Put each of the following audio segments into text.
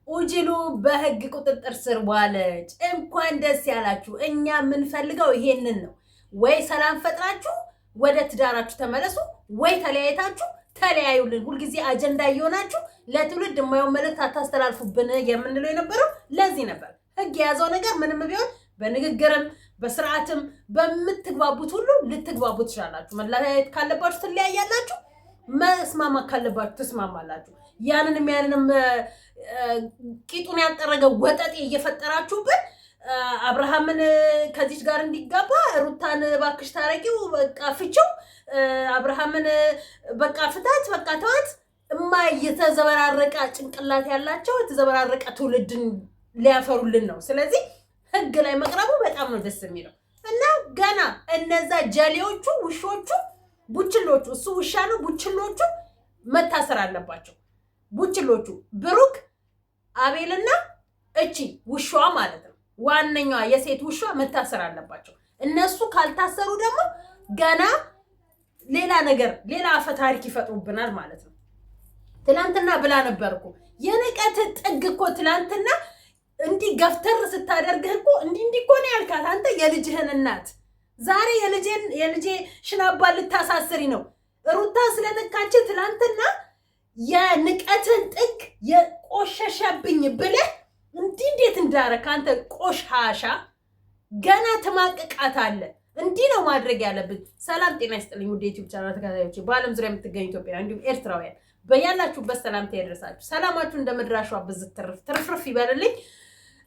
ኡጅሉ በህግ ቁጥጥር ስር ዋለች። እንኳን ደስ ያላችሁ። እኛ የምንፈልገው ይሄንን ነው። ወይ ሰላም ፈጥራችሁ ወደ ትዳራችሁ ተመለሱ፣ ወይ ተለያይታችሁ ተለያዩልን። ሁልጊዜ አጀንዳ እየሆናችሁ ለትውልድ የማየው መልእክት አታስተላልፉብን የምንለው የነበረው ለዚህ ነበር። ህግ የያዘው ነገር ምንም ቢሆን በንግግርም በስርዓትም በምትግባቡት ሁሉ ልትግባቡ ትችላላችሁ። መለያየት ካለባችሁ ትለያያላችሁ፣ መስማማት ካለባችሁ ትስማማላችሁ። ያንንም ቂጡን ያልጠረገ ወጠጤ እየፈጠራችሁብን አብርሃምን ከዚች ጋር እንዲጋባ ሩታን ባክሽ ታረቂው፣ በቃ ፍቺው፣ አብርሃምን በቃ ፍታት፣ በቃ ተዋት። የተዘበራረቀ ጭንቅላት ያላቸው የተዘበራረቀ ትውልድን ሊያፈሩልን ነው። ስለዚህ ህግ ላይ መቅረቡ በጣም ነው ደስ የሚለው እና ገና እነዛ ጀሌዎቹ ውሾቹ ቡችሎቹ፣ እሱ ውሻ ነው፣ ቡችሎቹ መታሰር አለባቸው። ቡችሎቹ ብሩክ፣ አቤልና እቺ ውሻዋ ማለት ነው ዋነኛዋ የሴት ውሻ መታሰር አለባቸው። እነሱ ካልታሰሩ ደግሞ ገና ሌላ ነገር ሌላ አፈ ታሪክ ይፈጥሩብናል ማለት ነው። ትላንትና ብላ ነበርኩ የንቀት ጥግ እኮ ትላንትና እንዲህ ገፍተር ስታደርግህ እኮ እንዲህ እኮ ነው ያልካት አንተ የልጅህን እናት። ዛሬ የልጄ ሽናባ ልታሳስሪ ነው ሩታ ስለነካች ትላንትና የንቀትን ጥግ የቆሸሸብኝ ብለህ እንዴት እንዳረክ አንተ ቆሻሻ ገና ትማቅቃታለህ። እንዲህ ነው ማድረግ ያለብን። ሰላም ጤና ይስጥልኝ ውድ ዩቲዩብ ቻናል ተከታታዮች፣ በዓለም ዙሪያ የምትገኙ ኢትዮጵያውያን እንዲሁም ኤርትራውያን በያላችሁበት ሰላምታ ይድረሳችሁ። ሰላማችሁ እንደመድራሹ ብዝት ትርፍርፍ ይበልልኝ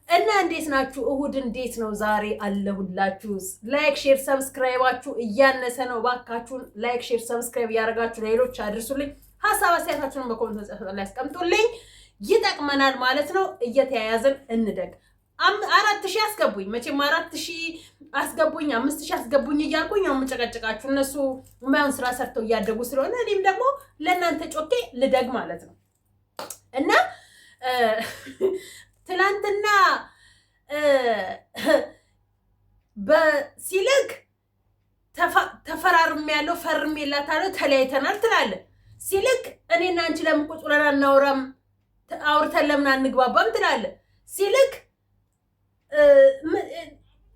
እና እንዴት ናችሁ? እሁድ እንዴት ነው? ዛሬ አለሁላችሁ። ላይክ ሼር ሰብስክራይባችሁ እያነሰ ነው። ባካችሁን ላይክ ሼር ሰብስክራይብ ያደርጋችሁ ለሌሎች አድርሱልኝ። ሀሳብ አስተያየታችሁን በኮሜንት ላይ አስቀምጡልኝ፣ ይጠቅመናል ማለት ነው። እየተያያዝን እንደግ። 4000 አስገቡኝ፣ መቼም 4000 አስገቡኝ፣ 5000 አስገቡኝ እያልኩኝ ነው የምጨቀጭቃችሁ። እነሱ የማይሆን ስራ ሰርተው እያደጉ ስለሆነ እኔም ደግሞ ለእናንተ ጮኬ ልደግ ማለት ነው እና ትላንትና በሲልክ ተፈራርም ያለው ፈርም የላታለው ተለያይተናል ትላለ። ሲልክ እኔና አንቺ ለምን ቁጭ ብለን አናወራም? አውርተን ለምን አንግባባም ትላለ። ሲልክ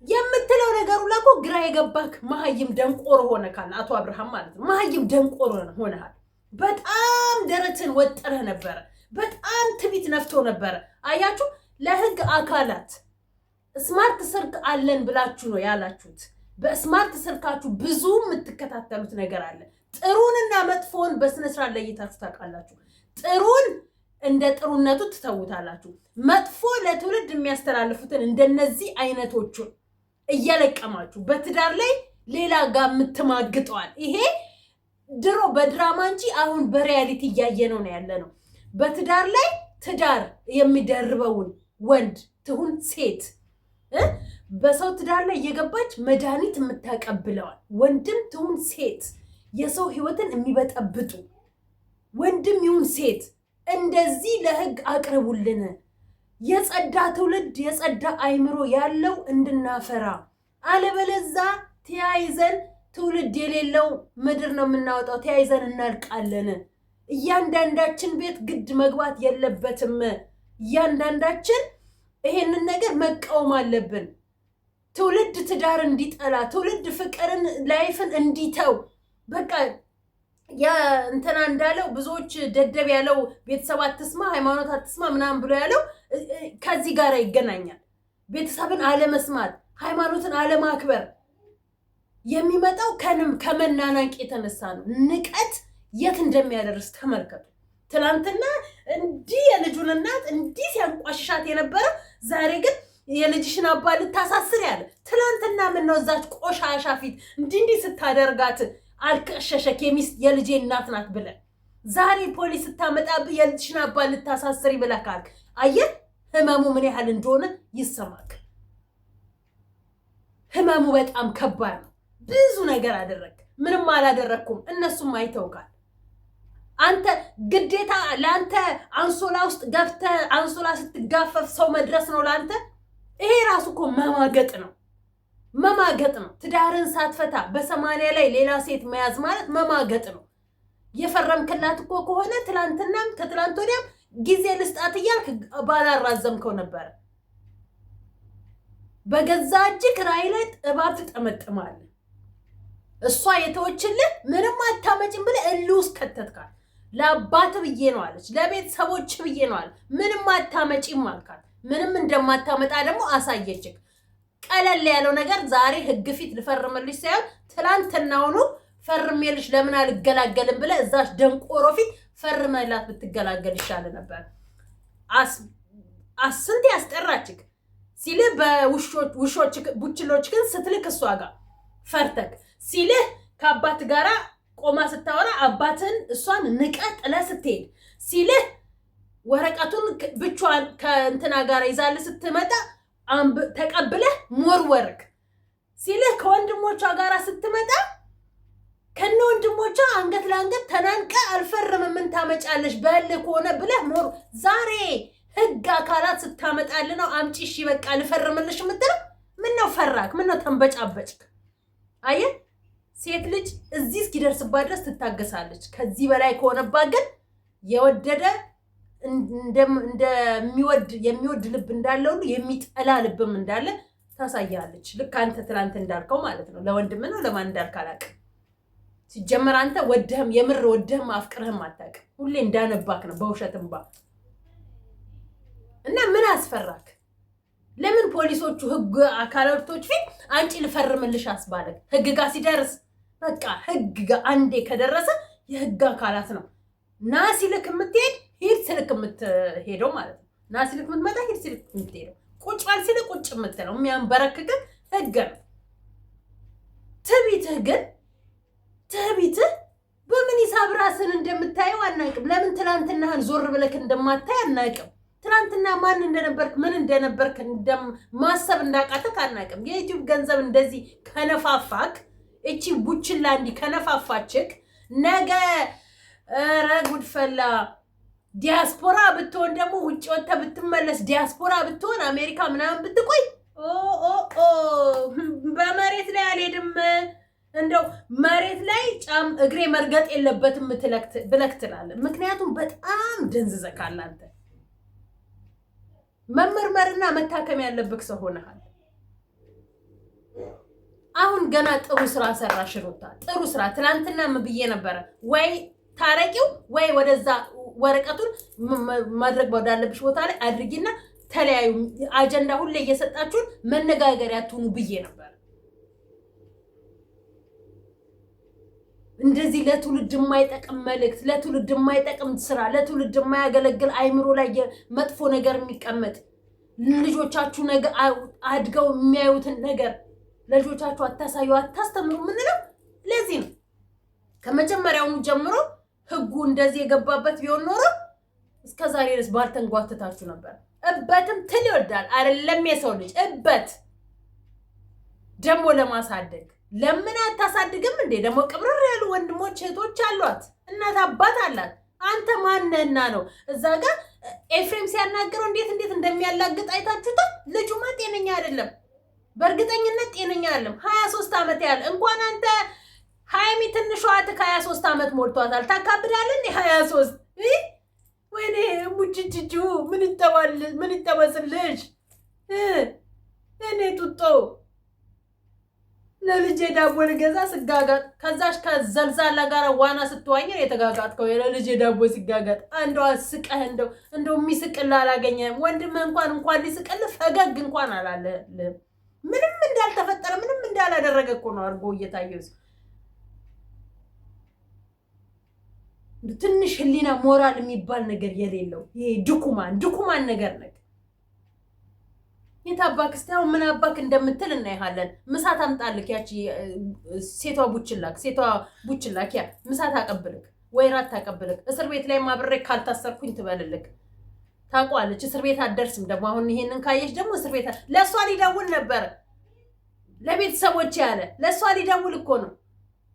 የምትለው ነገሩ ላኮ ግራ የገባክ መሀይም ደንቆር ሆነካል። አቶ አብርሃም ማለት ነው። መሀይም ደንቆር ሆነሃል። በጣም ደረትን ወጥረህ ነበረ። በጣም ትቢት ነፍቶ ነበረ። አያችሁ፣ ለህግ አካላት ስማርት ስልክ አለን ብላችሁ ነው ያላችሁት። በስማርት ስልካችሁ ብዙ የምትከታተሉት ነገር አለ። ጥሩንና መጥፎን በስነ ስርዓት ለይታችሁ ታውቃላችሁ። ጥሩን እንደ ጥሩነቱ ትተውታላችሁ። መጥፎ ለትውልድ የሚያስተላልፉትን እንደነዚህ አይነቶቹን እየለቀማችሁ በትዳር ላይ ሌላ ጋር የምትማግጠዋል። ይሄ ድሮ በድራማ እንጂ አሁን በሪያሊቲ እያየነው ነው ያለ ነው። በትዳር ላይ ትዳር የሚደርበውን ወንድ ትሁን ሴት በሰው ትዳር ላይ እየገባች መድኃኒት የምታቀብለዋል ወንድም ትሁን ሴት የሰው ህይወትን የሚበጠብጡ ወንድም ይሁን ሴት እንደዚህ ለህግ አቅርቡልን። የጸዳ ትውልድ የጸዳ አይምሮ ያለው እንድናፈራ፣ አለበለዛ ተያይዘን ትውልድ የሌለው ምድር ነው የምናወጣው። ተያይዘን እናልቃለን። እያንዳንዳችን ቤት ግድ መግባት የለበትም። እያንዳንዳችን ይሄንን ነገር መቃወም አለብን። ትውልድ ትዳር እንዲጠላ፣ ትውልድ ፍቅርን ላይፍን እንዲተው። በቃ ያ እንትና እንዳለው ብዙዎች ደደብ ያለው ቤተሰብ አትስማ ሃይማኖት አትስማ ምናምን ብሎ ያለው ከዚህ ጋር ይገናኛል። ቤተሰብን አለመስማት፣ ሃይማኖትን አለማክበር የሚመጣው ከመናናቅ የተነሳ ነው። ንቀት የት እንደሚያደርስ ተመልከቱ። ትላንትና እንዲህ የልጁን እናት እንዲህ ሲያንቋሽሻት የነበረ ዛሬ ግን የልጅሽን አባ ልታሳስር ያለ። ትላንትና ምን ነው እዛች ቆሻሻ ፊት እንዲህ ስታደርጋት አልከሸሸክ የልጄ እናት ናት ብለን ዛሬ ፖሊስ ስታመጣብህ የልጅሽን አባ ልታሳስሪ ብለካል። አየህ ህመሙ ምን ያህል እንደሆነ ይሰማክ። ህመሙ በጣም ከባድ ነው። ብዙ ነገር አደረግ፣ ምንም አላደረኩም፣ እነሱም አይተውካል። አንተ ግዴታ ለአንተ አንሶላ ውስጥ ገብተህ አንሶላ ስትጋፈፍ ሰው መድረስ ነው ለአንተ። ይሄ ራሱ እኮ መማገጥ ነው። ትዳርን ሳትፈታ በ80 ላይ ሌላ ሴት መያዝ ማለት መማገጥ ነው። የፈረምክላት እኮ ከሆነ ትላንትናም ከትላንት ወዲያም ጊዜ ልስጣት እያልክ ባላራዘምከው ነበር። በገዛ እጅህ ራዕይ ላይ እባብ ትጠመጥማለህ። እሷ የተወችልህ ምንም አታመጭም ብለህ እልህ ውስጥ ከተትካት። ለአባት ብዬ ነው አለች፣ ለቤተሰቦች ብዬ ነው አለ። ምንም አታመጪም አልካት። ምንም እንደማታመጣ ደግሞ አሳየችክ። ቀለል ያለው ነገር ዛሬ ህግ ፊት ልፈርምልሽ ሳይሆን ትላንትናውኑ ፈርሜልሽ ለምን አልገላገልም ብለህ እዛሽ ደንቆሮ ፊት ፈርመላት ብትገላገል ይሻል ነበር። ስንት ያስጠራችክ ሲልህ በውሾች ቡችሎች ግን ስትልክ እሷ ጋር ፈርተክ ሲልህ ከአባት ጋራ ቆማ ስታወራ አባትን እሷን ንቀህ ጥለህ ስትሄድ ሲልህ ወረቀቱን ብቻዋን ከእንትና ጋር ይዛልህ ስትመጣ ተቀብለህ ሞርወርክ ሲልህ ከወንድሞቿ ጋራ ስትመጣ ከነ ወንድሞቿ አንገት ለአንገት ተናንቀ አልፈርምም ምን ታመጫለሽ በልህ ከሆነ ብለህ ሞር ዛሬ ህግ አካላት ስታመጣልህ ነው አምጪ እሺ በቃ ልፈርምልሽ የምትለው። ምነው ፈራክ? ምነው ተንበጫበጭክ? አየህ ሴት ልጅ እዚህ እስኪደርስባት ድረስ ትታገሳለች። ከዚህ በላይ ከሆነባት ግን የወደደ የሚወድ ልብ እንዳለ ሁሉ የሚጠላ ልብም እንዳለ ታሳያለች። ልክ አንተ ትላንት እንዳልከው ማለት ነው። ለወንድም ነው ለማን እንዳልክ አላውቅም። ሲጀመር አንተ ወደህም የምር ወደህም አፍቅረህም አታውቅም። ሁሌ እንዳነባክ ነው በውሸትም እና ምን አስፈራክ? ለምን ፖሊሶቹ ህግ አካላቶች ፊት አንቺ ልፈርምልሽ አስባለክ? ህግ ጋር ሲደርስ በቃ ህግ ጋር አንዴ ከደረሰ የህግ አካላት ነው ና ሲልክ የምትሄድ ሂድ ሲልክ የምትሄደው ማለት ነው። ና ሲልክ የምትመጣ ሂድ ሲልክ የምትሄደው ቁጭ ባል ሲልክ ቁጭ የምትለው የሚያንበረክክ ህግ ነው። ትዕቢትህ በምን ሂሳብ ራስን እንደምታየው አናውቅም። ለምን ትላንትናህን ዞር ብለክ እንደማታይ አናውቅም። ትላንትና ማን እንደነበርክ ምን እንደነበርክ ማሰብ እንዳቃተክ አናውቅም። የዩቲዩብ ገንዘብ እንደዚህ ከነፋፋክ እቺ ቡችላ እንዲ ከነፋፋችክ ነገ ጉድፈላ ዲያስፖራ ብትሆን ደግሞ ውጭ ወጥተህ ብትመለስ ዲያስፖራ ብትሆን አሜሪካ ምናምን ብትቆይ በመሬት ላይ አልሄድም እንደው መሬት ላይ እግሬ መርገጥ የለበትም ብለክ ትላለህ። ምክንያቱም በጣም ደንዝዘካል አንተ። መመርመርና መታከም ያለብክ ሰው ሆነሃል። አሁን ገና ጥሩ ስራ ሰራሽ ሩታ፣ ጥሩ ስራ። ትናንትና ምን ብዬ ነበረ? ወይ ታረቂው ወይ ወደዛ ወረቀቱን ማድረግ ወዳለብሽ ቦታ ላይ አድርጊና ተለያዩ። አጀንዳ ሁሌ እየሰጣችሁን መነጋገሪያ ትሁኑ ብዬ ነበር። እንደዚህ ለትውልድ የማይጠቅም መልእክት፣ ለትውልድ የማይጠቅም ስራ፣ ለትውልድ የማያገለግል አይምሮ ላይ መጥፎ ነገር የሚቀመጥ ልጆቻችሁ ነገ አድገው የሚያዩትን ነገር ለልጆቻችሁ አታሳዩ፣ አታስተምሩ ምንለው ለዚህ ነው። ከመጀመሪያውኑ ጀምሮ ህጉ እንደዚህ የገባበት ቢሆን ኖሮ እስከዛሬ ድረስ ባልተንጓተታችሁ ነበር። እበትም ትል ይወዳል አይደለም የሰው ልጅ እበት ደግሞ ለማሳደግ ለምን አታሳድግም እንዴ? ደግሞ ቅብርር ያሉ ወንድሞች እህቶች አሏት፣ እናት አባት አላት። አንተ ማነህና ነው እዛ ጋር ኤፍሬም ሲያናገረው እንዴት እንደሚያላግጥ አይታችሁታል። ልጁማ ጤነኛ አይደለም፣ በእርግጠኝነት ጤነኛ አይደለም። 23 ዓመት ያለ እንኳን አንተ ሃይሚ ትንሿ እህትህ 23 ዓመት ሞልቷታል። ታካብዳለህ እንዴ 23? ወይኔ ሙጭጭጩ ምን ይጠበስልሽ እኔ ጡጦ ለልጄ ዳቦ ልገዛ ስጋጋጥ ከዛሽ ከዘልዛላ ጋር ዋና ስትዋኝ የተጋጋጥከው ለልጄ ዳቦ ሲጋጋጥ አንዷ ስቀህ እንደው የሚስቅል አላገኘህም። ወንድምህ እንኳን ሊስቅልህ ፈገግ እንኳን አላለህም። ምንም እንዳልተፈጠረ ምንም እንዳላደረገ እኮ ነው አድርጎ እየታየው። ትንሽ ህሊና ሞራል የሚባል ነገር የሌለው ይሄ ድኩማን ነገር ነው። የታባክ ስታው ምን አባክ እንደምትል እናይሃለን። ምሳት አምጣልክ ያቺ ሴቷ ቡችላክ ያ ምሳት አቀብልክ ወይ ራት አቀብልክ። እስር ቤት ላይ ማብሬ ካልታሰርኩኝ ትበልልክ። ታቋለች እስር ቤት አደርስም። ደግሞ አሁን ይሄንን ካየሽ ደግሞ እስር ቤት ለሷ ሊደውል ነበር ለቤተሰቦች ያለ ለሷ ሊደውል እኮ ነው።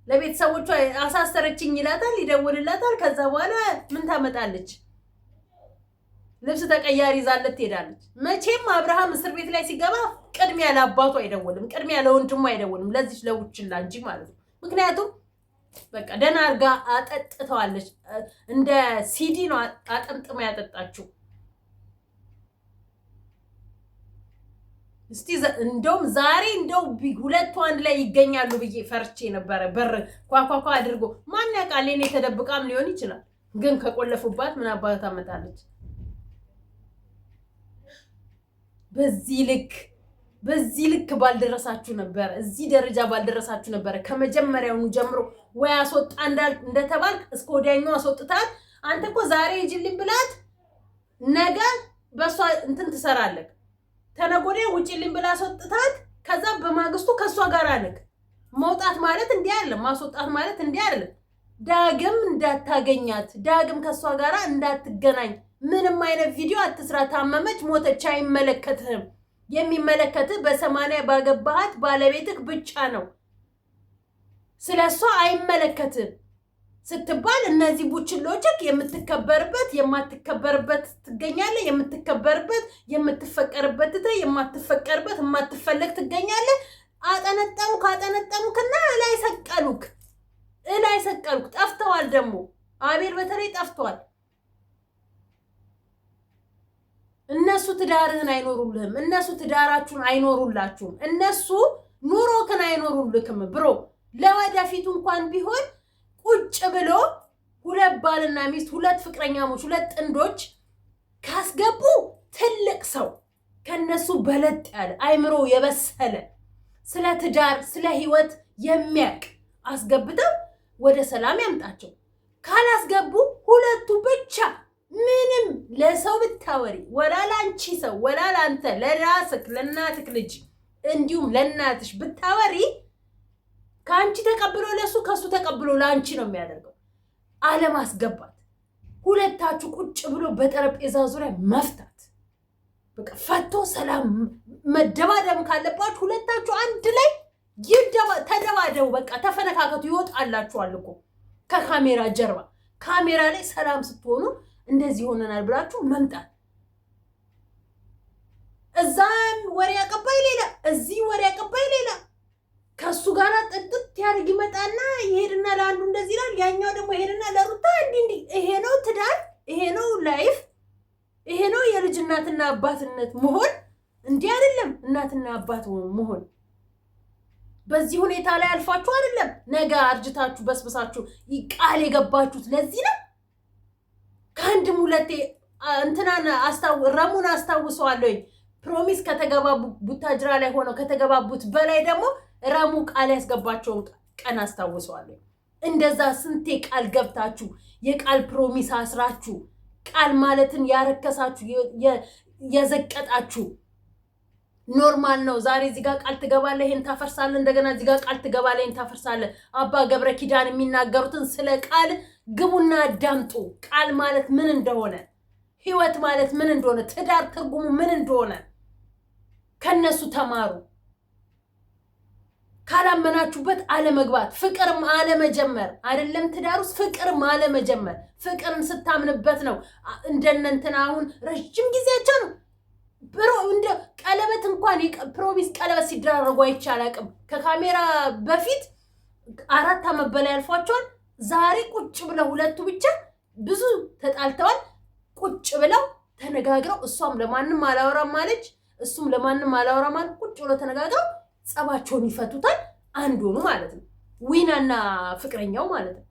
ለቤተሰቦቿ አሳሰረችኝ ይላታል፣ ይደውልላታል። ከዛ በኋላ ምን ታመጣለች? ልብስ ተቀያሪ ይዛለት ትሄዳለች። መቼም አብርሃም እስር ቤት ላይ ሲገባ ቅድሚያ ለአባቱ አይደውልም፣ ቅድሚያ ለወንድሙ አይደውልም፣ ለዚች ለውችላ እንጂ ማለት ነው። ምክንያቱም በቃ ደህና አድርጋ አጠጥተዋለች። እንደ ሲዲ ነው አጠምጥማ ያጠጣችው። እስቲ እንደውም ዛሬ እንደው ሁለቱ አንድ ላይ ይገኛሉ ብዬ ፈርቼ ነበረ። በር ኳኳኳ አድርጎ ማን ያውቃል? እኔ ተደብቃም ሊሆን ይችላል። ግን ከቆለፉባት ምን አባታ ታመጣለች? በዚህ ልክ ባልደረሳችሁ ነበር። እዚህ ደረጃ ባልደረሳችሁ ነበር። ከመጀመሪያውኑ ጀምሮ ወይ አስወጣ እንደተባልክ እስከ ወዲያኛው አስወጥታት። አንተ እኮ ዛሬ ሂጂልኝ ብላት ነገ በሷ እንትን ትሰራለህ። ተነጎዴ ውጪልኝ ብላ አስወጥታት። ከዛ በማግስቱ ከሷ ጋር አለክ። መውጣት ማለት እንዲህ አይደለም። ማስወጣት ማለት እንዲህ አይደለም። ዳግም እንዳታገኛት፣ ዳግም ከሷ ጋር እንዳትገናኝ። ምንም አይነት ቪዲዮ አትስራ። ታመመች ሞተች አይመለከትህም። የሚመለከትህ በ80 ባገባሃት ባለቤትህ ብቻ ነው። ስለሷ አይመለከትህም ስትባል እነዚህ ቡችሎችክ የምትከበርበት የማትከበርበት ትገኛለህ። የምትከበርበት የምትፈቀርበት የማትፈቀርበት የማትፈለግ ትገኛለህ። አጠነጠሙክና እላይ ሰቀሉክ። ጠፍተዋል። ደግሞ አቤል በተለይ ጠፍተዋል። እነሱ ትዳርህን አይኖሩልህም። እነሱ ትዳራችሁን አይኖሩላችሁም። እነሱ ኑሮክን አይኖሩልክም። ብሮ ለወደፊቱ እንኳን ቢሆን ቁጭ ብሎ ሁለት ባልና ሚስት፣ ሁለት ፍቅረኛሞች፣ ሁለት ጥንዶች ካስገቡ ትልቅ ሰው ከነሱ በለጥ ያለ አይምሮ የበሰለ ስለ ትዳር ስለ ህይወት የሚያውቅ አስገብተው ወደ ሰላም ያምጣቸው። ካላስገቡ ሁለቱ ብቻ ምንም ለሰው ብታወሪ ወላ ላንቺ ሰው ወላ ላንተ ለራስክ ለእናትክ ልጅ እንዲሁም ለእናትሽ ብታወሪ ከአንቺ ተቀብሎ ለሱ ከሱ ተቀብሎ ለአንቺ ነው የሚያደርገው። አለማስገባት፣ ሁለታችሁ ቁጭ ብሎ በጠረጴዛ ዙሪያ መፍታት። በቃ ፈቶ ሰላም መደባደም ካለባችሁ ሁለታችሁ አንድ ላይ ተደባደቡ። በቃ ተፈነካከቱ። ይወጣላችኋል እኮ ከካሜራ ጀርባ። ካሜራ ላይ ሰላም ስትሆኑ እንደዚህ ሆነናል ብላችሁ መምጣት። እዛም ወሬ አቀባይ ሌላ፣ እዚህ ወሬ አቀባይ ሌላ። ከሱ ጋር ጥጥት ያርግ ይመጣና ይሄድና ለአንዱ እንደዚህ ይላል፣ ያኛው ደግሞ ይሄድና ለሩታ እንዲህ። ይሄ ነው ትዳር፣ ይሄ ነው ላይፍ፣ ይሄ ነው የልጅ እናትና አባትነት መሆን። እንዲህ አይደለም እናትና አባት መሆን። በዚህ ሁኔታ ላይ አልፋችሁ አይደለም ነገ አርጅታችሁ በስብሳችሁ ቃል የገባችሁት ለዚህ ነው። ከአንድም ሁለቴ እንትናን ረሙን አስታውሰዋለሁ። ፕሮሚስ ከተገባቡ ቡታጅራ ላይ ሆነው ከተገባቡት በላይ ደግሞ ረሙ ቃል ያስገባቸውን ቀን አስታውሰዋለሁ። እንደዛ ስንቴ ቃል ገብታችሁ የቃል ፕሮሚስ አስራችሁ ቃል ማለትን ያረከሳችሁ የዘቀጣችሁ ኖርማል ነው። ዛሬ እዚህ ጋር ቃል ትገባለህ፣ ይሄን ታፈርሳለህ። እንደገና እዚህ ጋር ቃል ትገባለህ፣ ይሄን ታፈርሳለህ። አባ ገብረ ኪዳን የሚናገሩትን ስለ ቃል ግቡና አዳምጡ። ቃል ማለት ምን እንደሆነ፣ ህይወት ማለት ምን እንደሆነ፣ ትዳር ትርጉሙ ምን እንደሆነ ከነሱ ተማሩ። ካላመናችሁበት አለመግባት፣ ፍቅርም አለመጀመር አይደለም ትዳር ውስጥ ፍቅርም አለመጀመር። ፍቅርን ስታምንበት ነው። እንደነንትና አሁን ረጅም ጊዜያቸው ነው ብሮ እንደ ቀለበት እንኳን ፕሮሚስ ቀለበት ሲደራረጉ አይቻል አቅም ከካሜራ በፊት 4 ዓመት በላይ አልፏቸዋል። ዛሬ ቁጭ ብለው ሁለቱ ብቻ ብዙ ተጣልተዋል። ቁጭ ብለው ተነጋግረው እሷም ለማንም አላወራም አለች፣ እሱም ለማንም አላወራም አለ። ቁጭ ብለው ተነጋግረው ጸባቸውን ይፈቱታል። አንዱ ነው ማለት ነው፣ ዊናና ፍቅረኛው ማለት ነው።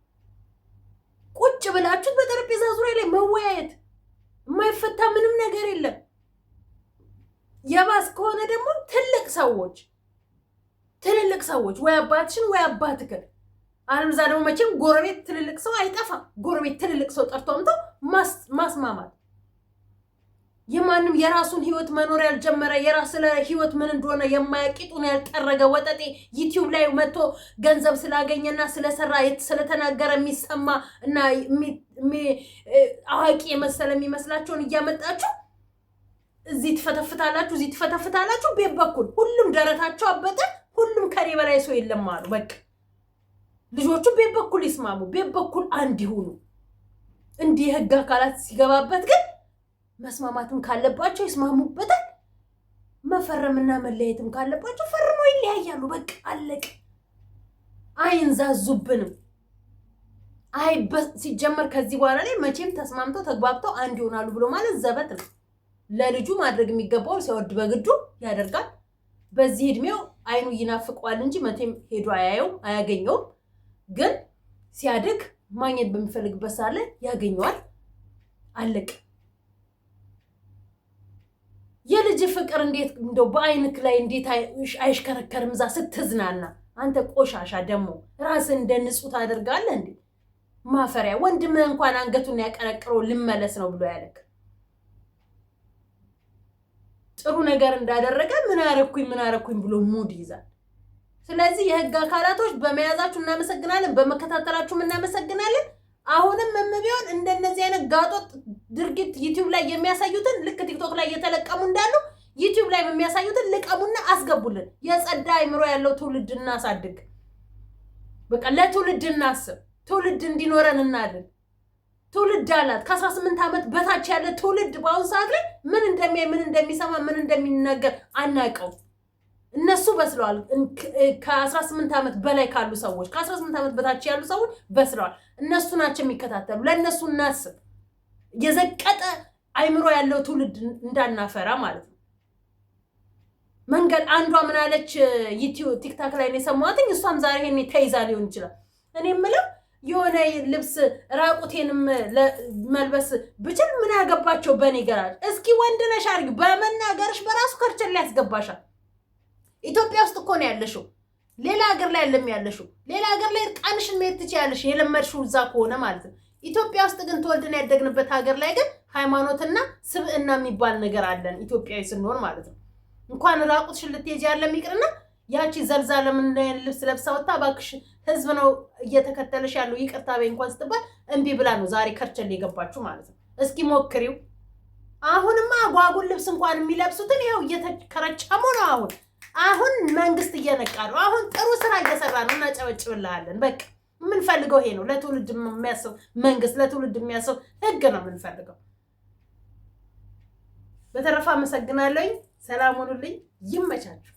ቁጭ ብላችሁ በጠረጴዛ ዙሪያ ላይ መወያየት። የማይፈታ ምንም ነገር የለም። የባስ ከሆነ ደግሞ ትልልቅ ሰዎች ወይ አባትሽን ወይ አባትክን አለምዛ ደግሞ መቼም ጎረቤት ትልልቅ ሰው አይጠፋም። ጎረቤት ትልልቅ ሰው ጠርቶምቶ ማስማማት። የማንም የራሱን ህይወት መኖር ያልጀመረ የራስ ህይወት ምን እንደሆነ የማያቂጡን ያልጠረገ ወጠጤ ዩቲዩብ ላይ መጥቶ ገንዘብ ስላገኘና ስለሰራ ስለተናገረ የሚሰማ እና አዋቂ የመሰለ የሚመስላቸውን እያመጣችሁ እዚህ ትፈተፍታላችሁ። ቤት በኩል ሁሉም ደረታቸው አበጠ። ሁሉም ከኔ በላይ ሰው የለም አሉ። በቃ ልጆቹ ቤት በኩል ይስማሙ፣ ቤት በኩል አንድ ይሁኑ። እንዲህ ህግ አካላት ሲገባበት ግን መስማማትም ካለባቸው ይስማሙበታል። መፈረምና መለየትም ካለባቸው ፈርመው ይለያያሉ። በቃ አለቀ። አይንዛዙብንም። አይ ሲጀመር ከዚህ በኋላ ላይ መቼም ተስማምተው ተግባብተው አንድ ይሆናሉ ብሎ ማለት ዘበት ነው። ለልጁ ማድረግ የሚገባው ሲወድ በግዱ ያደርጋል። በዚህ እድሜው አይኑ ይናፍቀዋል እንጂ መቼም ሄዶ አያገኘውም። ግን ሲያድግ ማግኘት በሚፈልግበት ሰዓት ላይ ያገኘዋል። አለቅ የልጅ ፍቅር እንዴት እንደው በአይንክ ላይ እንዴት አይሽከረከርም? እዛ ስትዝናና አንተ ቆሻሻ ደግሞ ራስን እንደ ንጹህ ታደርጋለህ እንዴ? ማፈሪያ ወንድምህ እንኳን አንገቱን ያቀረቅረው ልመለስ ነው ብሎ ያለክ ጥሩ ነገር እንዳደረገ ምን አረኩኝ ብሎ ሙድ ይዛል። ስለዚህ የህግ አካላቶች በመያዛችሁ እናመሰግናለን፣ በመከታተላችሁ እናመሰግናለን። አሁንም ቢሆን እንደነዚህ አይነት ጋጦጥ ድርጊት ዩቲዩብ ላይ የሚያሳዩትን ልክ ቲክቶክ ላይ እየተለቀሙ እንዳሉ ዩቲዩብ ላይ የሚያሳዩትን ልቀሙና አስገቡልን። የጸዳ አይምሮ ያለው ትውልድ እናሳድግ። በቃ ለትውልድ እናስብ። ትውልድ እንዲኖረን እናድን። ትውልድ አላት ከ18 ዓመት በታች ያለ ትውልድ በአሁኑ ሰዓት ላይ ምን እንደሚያይ ምን እንደሚሰማ ምን እንደሚናገር አናውቀው። እነሱ በስለዋል። ከ18 ዓመት በላይ ካሉ ሰዎች ከ18 ዓመት በታች ያሉ ሰዎች በስለዋል። እነሱ ናቸው የሚከታተሉ። ለእነሱ እናስብ። የዘቀጠ አይምሮ ያለው ትውልድ እንዳናፈራ ማለት ነው። መንገድ አንዷ ምን አለች ዩቲዩብ ቲክታክ ላይ ነው የሰማሁት። እሷም ዛሬ ይሄኔ ተይዛ ሊሆን ይችላል። እኔ የምለው የሆነ ልብስ ራቁቴንም መልበስ ብችል ምን ያገባቸው በኔ ገራጅ? እስኪ ወንድ ነሽ አድርጊ። በመናገርሽ በራሱ ከርቸል ያስገባሻል። ኢትዮጵያ ውስጥ እኮ ነው ያለሽው። ሌላ ሀገር ላይ አይደለም ያለሽው። ሌላ ሀገር ላይ ቃንሽን መሄድ ትችያለሽ የለመድሽው እዛ ከሆነ ማለት ነው። ኢትዮጵያ ውስጥ ግን ተወልደን ያደግንበት ሀገር ላይ ግን ሃይማኖትና ስብዕና የሚባል ነገር አለን ኢትዮጵያዊ ስንሆን ማለት ነው። እንኳን ራቁትሽን ልትሄጂ ያለም ይቅርና ያቺ ዘልዛለ ምን ልብስ ለብሳ ወጣ ባክሽ ህዝብ ነው እየተከተለሽ ያለው ይቅርታ በይ እንኳን ስትባል እምቢ ብላ ነው ዛሬ ከርቸል የገባችሁ ማለት ነው። እስኪ ሞክሪው። አሁንማ አጓጉል ልብስ እንኳን የሚለብሱትን ይሄው እየተከረቸሙ ነው። አሁን መንግስት እየነቃ ነው። አሁን ጥሩ ስራ እየሰራ ነው። እናጨበጭብልሃለን። በቃ የምንፈልገው ይሄ ነው። ለትውልድ የሚያስብ መንግስት፣ ለትውልድ የሚያስብ ህግ ነው የምንፈልገው። በተረፈ አመሰግናለሁ። ሰላም ሁኑልኝ። ይመቻችሁ።